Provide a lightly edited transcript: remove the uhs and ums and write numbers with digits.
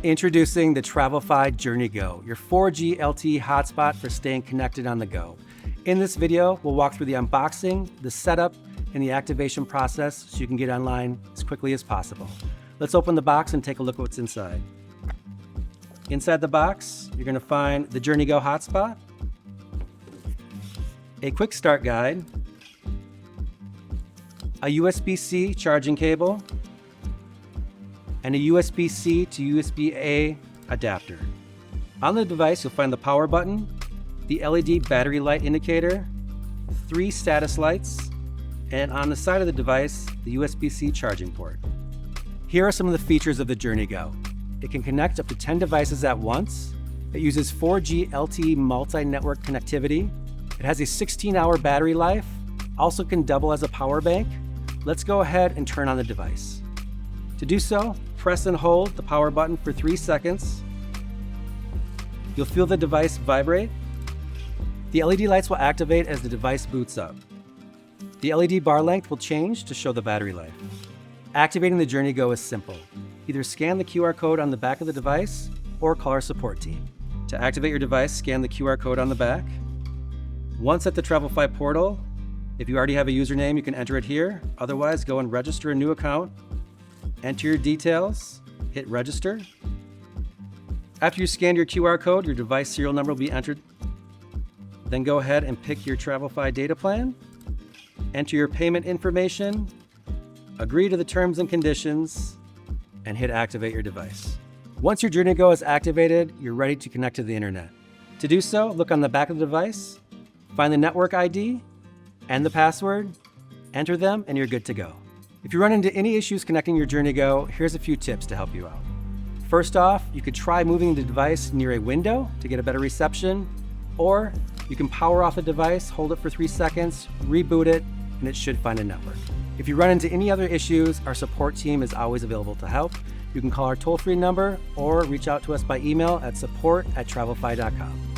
Introducing the TravlFi JourneyGo, your 4G LTE hotspot for staying connected on the go. In this video, we'll walk through the unboxing, the setup, and the activation process so you can get online as quickly as possible. Let's open the box and take a look at what's inside. Inside the box, you're going to find the JourneyGo Hotspot, a quick start guide, a USB-C charging cable, and a USB-C to USB-A adapter. On the device, you'll find the power button, the LED battery light indicator, 3 status lights, and on the side of the device, the USB-C charging port. Here are some of the features of the JourneyGo. It can connect up to 10 devices at once. It uses 4G LTE multi-network connectivity. It has a 16-hour battery life, also can double as a power bank. Let's go ahead and turn on the device. To do so, press and hold the power button for 3 seconds. You'll feel the device vibrate. The LED lights will activate as the device boots up. The LED bar length will change to show the battery life. Activating the JourneyGo is simple. Either scan the QR code on the back of the device or call our support team. To activate your device, scan the QR code on the back. Once at the TravlFi portal, if you already have a username, you can enter it here. Otherwise, go and register a new account. Enter your details, hit register. After you scan your QR code, your device serial number will be entered. Then go ahead and pick your TravlFi data plan, enter your payment information, agree to the terms and conditions, and hit activate your device. Once your JourneyGo is activated, you're ready to connect to the internet. To do so, look on the back of the device, find the network ID and the password, enter them, and you're good to go. If you run into any issues connecting your JourneyGo, here's a few tips to help you out. First off, you could try moving the device near a window to get a better reception, or you can power off the device, hold it for 3 seconds, reboot it, and it should find a network. If you run into any other issues, our support team is always available to help. You can call our toll-free number or reach out to us by email at support@travlfi.com.